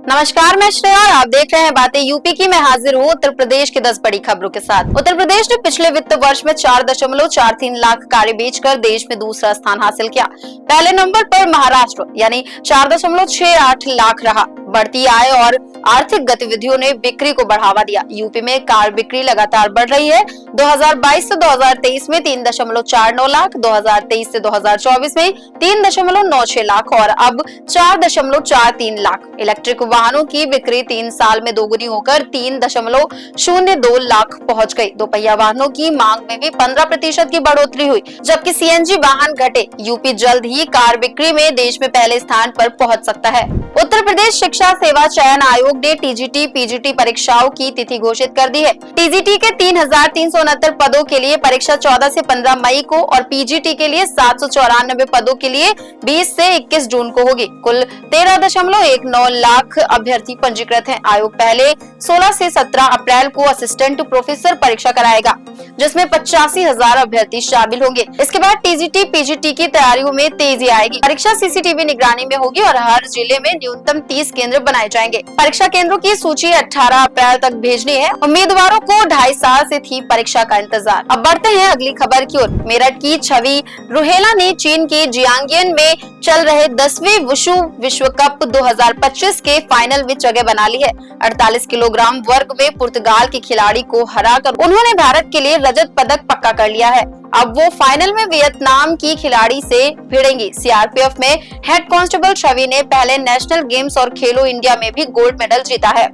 नमस्कार, मैं श्रेया और आप देख रहे हैं बातें यूपी की। मैं हाजिर हूँ उत्तर प्रदेश की 10 बड़ी खबरों के साथ। उत्तर प्रदेश ने पिछले वित्त वर्ष में 4.43 लाख कारें बेचकर देश में दूसरा स्थान हासिल किया। पहले नंबर पर महाराष्ट्र यानी 4.68 लाख रहा। बढ़ती आय और आर्थिक गतिविधियों ने बिक्री को बढ़ावा दिया। यूपी में कार बिक्री लगातार बढ़ रही है। 2022 से 2023 में 3.49 लाख, 2023 से 2024 में 3.96 लाख और अब 4.43 लाख। इलेक्ट्रिक वाहनों की बिक्री 3 साल में दोगुनी होकर 3.02 लाख पहुंच गई। दोपहिया वाहनों की मांग में भी 15% की बढ़ोतरी हुई, जबकि सीएनजी वाहन घटे। यूपी जल्द ही कार बिक्री में देश में पहले स्थान पर पहुंच सकता है। उत्तर प्रदेश शिक्षा सेवा चयन आयोग ने टीजीटी पीजीटी परीक्षाओं की तिथि घोषित कर दी है। टीजीटी के 3,369 पदों के लिए परीक्षा 14 से 15 मई को और पीजीटी के लिए 794 पदों के लिए 20 से 21 जून को होगी। कुल 13.19 लाख अभ्यर्थी पंजीकृत हैं। आयोग पहले 16 से 17 अप्रैल को असिस्टेंट प्रोफेसर परीक्षा कराएगा, जिसमें 85,000 अभ्यर्थी शामिल होंगे। इसके बाद टीजीटी पीजीटी की तैयारियों में तेजी आएगी। परीक्षा सीसीटीवी निगरानी में होगी और हर जिले में न्यूनतम 30 केंद्र बनाए जाएंगे। परीक्षा केंद्रों की सूची 18 अप्रैल तक भेजनी है। उम्मीदवारों को 2.5 साल से थी परीक्षा का इंतजार। अब बढ़ते हैं अगली खबर की ओर। मेरठ की छवि रुहेला ने चीन के जियांगियन में चल रहे 10वें वुशु विश्व कप 2025 के फाइनल में जगह बना ली है। 48 किलोग्राम वर्ग में पुर्तगाल के खिलाड़ी को हराकर उन्होंने भारत के लिए रजत पदक पक्का कर लिया है। अब वो फाइनल में वियतनाम की खिलाड़ी से भिड़ेंगी। सीआरपीएफ में हेड कांस्टेबल छवि ने पहले नेशनल गेम्स और खेलो इंडिया में भी गोल्ड मेडल जीता है।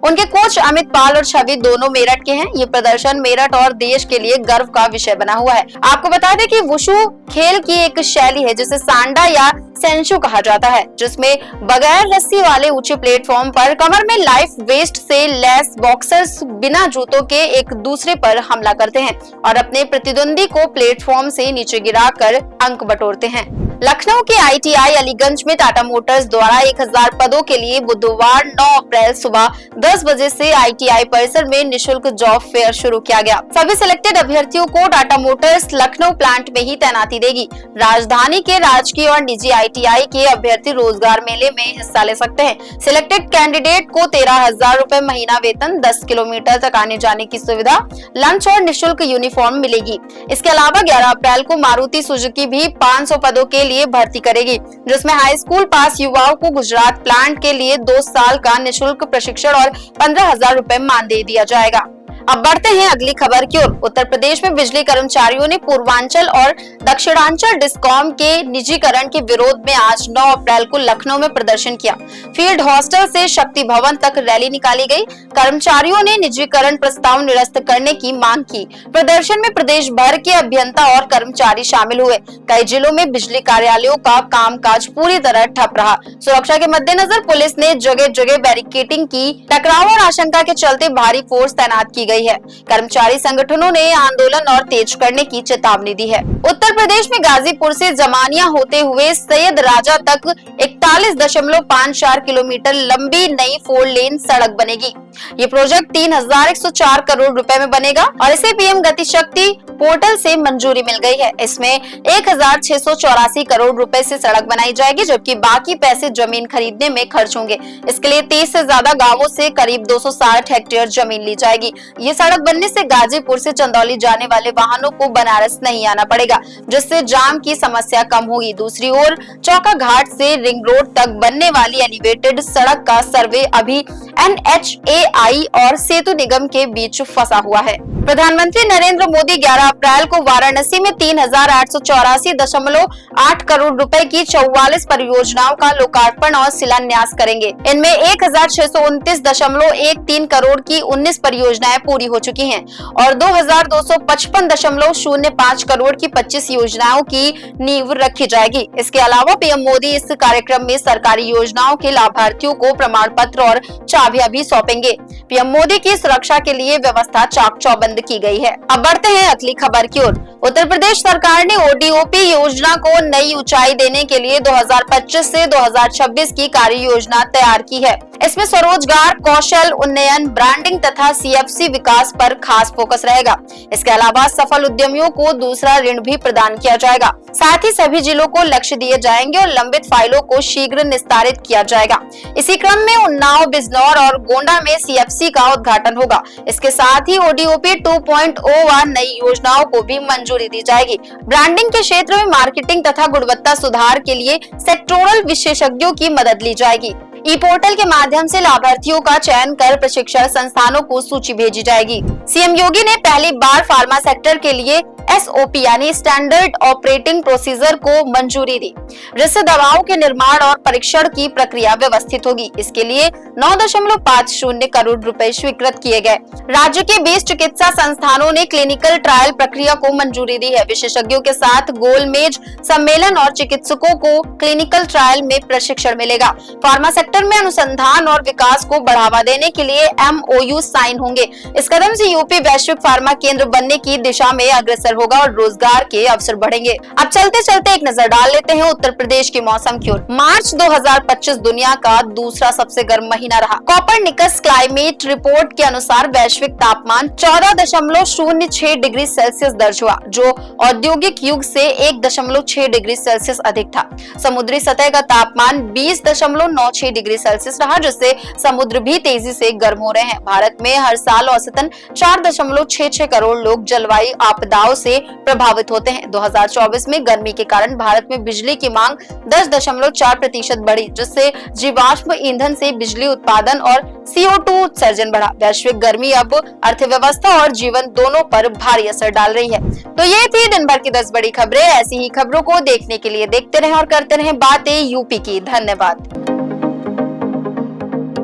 उनके कोच अमित पाल और छवि दोनों मेरठ के हैं। ये प्रदर्शन मेरठ और देश के लिए गर्व का विषय बना हुआ है। आपको बता दें कि वुशु खेल की एक शैली है जिसे सांडा या सेंशु कहा जाता है, जिसमें बगैर रस्सी वाले ऊंचे प्लेटफॉर्म पर कमर में लाइफ वेस्ट से लैस बॉक्सर्स बिना जूतों के एक दूसरे पर हमला करते हैं और अपने प्रतिद्वंदी को प्लेटफॉर्म से नीचे गिराकर अंक बटोरते हैं। लखनऊ के आईटीआई अलीगंज में टाटा मोटर्स द्वारा 1000 पदों के लिए बुधवार 9 अप्रैल सुबह 10 बजे से आईटीआई परिसर में निशुल्क जॉब फेयर शुरू किया गया। सभी सिलेक्टेड अभ्यर्थियों को टाटा मोटर्स लखनऊ प्लांट में ही तैनाती देगी। राजधानी के राजकीय और निजी आईटीआई के अभ्यर्थी रोजगार मेले में हिस्सा ले सकते हैं। सिलेक्टेड कैंडिडेट को 13,000 रूपए महीना वेतन, 10 किलोमीटर तक आने जाने की सुविधा, लंच और निःशुल्क यूनिफॉर्म मिलेगी। इसके अलावा 11 अप्रैल को मारुति सुजुकी भी 500 पदों के लिए भर्ती करेगी, जिसमें हाई स्कूल पास युवाओं को गुजरात प्लांट के लिए 2 साल का निःशुल्क प्रशिक्षण और 15,000 रूपए मानदेय दिया जाएगा। अब बढ़ते हैं अगली खबर की ओर। उत्तर प्रदेश में बिजली कर्मचारियों ने पूर्वांचल और दक्षिणांचल डिस्कॉम के निजीकरण के विरोध में आज 9 अप्रैल को लखनऊ में प्रदर्शन किया। फील्ड हॉस्टल से शक्ति भवन तक रैली निकाली गई। कर्मचारियों ने निजीकरण प्रस्ताव निरस्त करने की मांग की। प्रदर्शन में प्रदेश भर के अभियंता और कर्मचारी शामिल हुए। कई जिलों में बिजली कार्यालयों का कामकाज पूरी तरह ठप रहा। सुरक्षा के मद्देनजर पुलिस ने जगह जगह बैरिकेडिंग की। टकराव और आशंका के चलते भारी फोर्स तैनात की गई है। कर्मचारी संगठनों ने आंदोलन और तेज करने की चेतावनी दी है। उत्तर प्रदेश में गाजीपुर से जमानिया होते हुए सैयद राजा तक 41.54 किलोमीटर लंबी नई 4 लेन सड़क बनेगी। ये प्रोजेक्ट 3,104 करोड़ रुपए में बनेगा और इसे पीएम गति शक्ति पोर्टल से मंजूरी मिल गई है। इसमें 1,684 करोड़ रुपए से सड़क बनाई जाएगी, जबकि बाकी पैसे जमीन खरीदने में खर्च होंगे। इसके लिए 30 से ज्यादा गांवों से करीब 260 हेक्टेयर जमीन ली जाएगी। ये सड़क बनने से गाजीपुर से चंदौली जाने वाले वाहनों को बनारस नहीं आना पड़ेगा, जिससे जाम की समस्या कम होगी। दूसरी ओर चौका घाट से रिंग रोड तक बनने वाली एलिवेटेड सड़क का सर्वे अभी NHAI और सेतु निगम के बीच फंसा हुआ है। प्रधानमंत्री नरेंद्र मोदी 11 अप्रैल को वाराणसी में 3,884.8 करोड़ रुपए की 44 परियोजनाओं का लोकार्पण और शिलान्यास करेंगे। इनमें 1,629.13 करोड़ की 19 परियोजनाएं पूरी हो चुकी हैं और 2,255.05 करोड़ की 25 योजनाओं की नींव रखी जाएगी। इसके अलावा पीएम मोदी इस कार्यक्रम में सरकारी योजनाओं के लाभार्थियों को प्रमाण पत्र और चाबियां भी सौंपेंगे। पीएम मोदी की सुरक्षा के लिए व्यवस्था चाक चौबंद की गई है। अब बढ़ते हैं अगली खबर की ओर। उत्तर प्रदेश सरकार ने ओडीओपी योजना को नई ऊंचाई देने के लिए 2025 से 2026 की कार्य योजना तैयार की है। इसमें स्वरोजगार, कौशल उन्नयन, ब्रांडिंग तथा सीएफसी विकास पर खास फोकस रहेगा। इसके अलावा सफल उद्यमियों को दूसरा ऋण भी प्रदान किया जाएगा। साथ ही सभी जिलों को लक्ष्य दिए जाएंगे और लंबित फाइलों को शीघ्र निस्तारित किया जाएगा। इसी क्रम में उन्नाव, बिजनौर और गोंडा में सीएफसी का उद्घाटन होगा। इसके साथ ही ओडीओपी 2.0 व नई योजनाओं को भी मंजूरी दी जाएगी। ब्रांडिंग के क्षेत्र में मार्केटिंग तथा गुणवत्ता सुधार के लिए सेक्टोरल विशेषज्ञों की मदद ली जाएगी। ई पोर्टल के माध्यम से लाभार्थियों का चयन कर प्रशिक्षण संस्थानों को सूची भेजी जाएगी। सीएम योगी ने पहली बार फार्मा सेक्टर के लिए SOP यानी स्टैंडर्ड ऑपरेटिंग प्रोसीजर को मंजूरी दी, जिससे दवाओं के निर्माण और परीक्षण की प्रक्रिया व्यवस्थित होगी। इसके लिए 9.50 करोड़ रुपए स्वीकृत किए गए। राज्य के 20 चिकित्सा संस्थानों ने क्लिनिकल ट्रायल प्रक्रिया को मंजूरी दी है। विशेषज्ञों के साथ गोलमेज सम्मेलन और चिकित्सकों को क्लिनिकल ट्रायल में प्रशिक्षण मिलेगा। फार्मा सेक्टर में अनुसंधान और विकास को बढ़ावा देने के लिए MOU साइन होंगे। इस कदम से यूपी वैश्विक फार्मा केंद्र बनने की दिशा में अग्रसर होगा और रोजगार के अवसर बढ़ेंगे। अब चलते चलते एक नजर डाल लेते हैं उत्तर प्रदेश के मौसम की ओर। मार्च 2025 दुनिया का दूसरा सबसे गर्म महीना रहा। कोपरनिकस क्लाइमेट रिपोर्ट के अनुसार वैश्विक तापमान 14.06 डिग्री सेल्सियस दर्ज हुआ, जो औद्योगिक युग से 1.6 डिग्री सेल्सियस अधिक था। समुद्री सतह का तापमान 20.96 डिग्री सेल्सियस रहा, जिससे समुद्र भी तेजी से गर्म हो रहे हैं। भारत में हर साल औसतन 4.66 करोड़ लोग जलवायु आपदाओं से प्रभावित होते हैं। 2024 में गर्मी के कारण भारत में बिजली की मांग 10.4% बढ़ी, जिससे जीवाश्म ईंधन से बिजली उत्पादन और CO2 उत्सर्जन बढ़ा। वैश्विक गर्मी अब अर्थव्यवस्था और जीवन दोनों पर भारी असर डाल रही है। तो ये थी दिन भर की 10 बड़ी खबरें। ऐसी ही खबरों को देखने के लिए देखते रहें और करते रहें बातें यूपी की। धन्यवाद।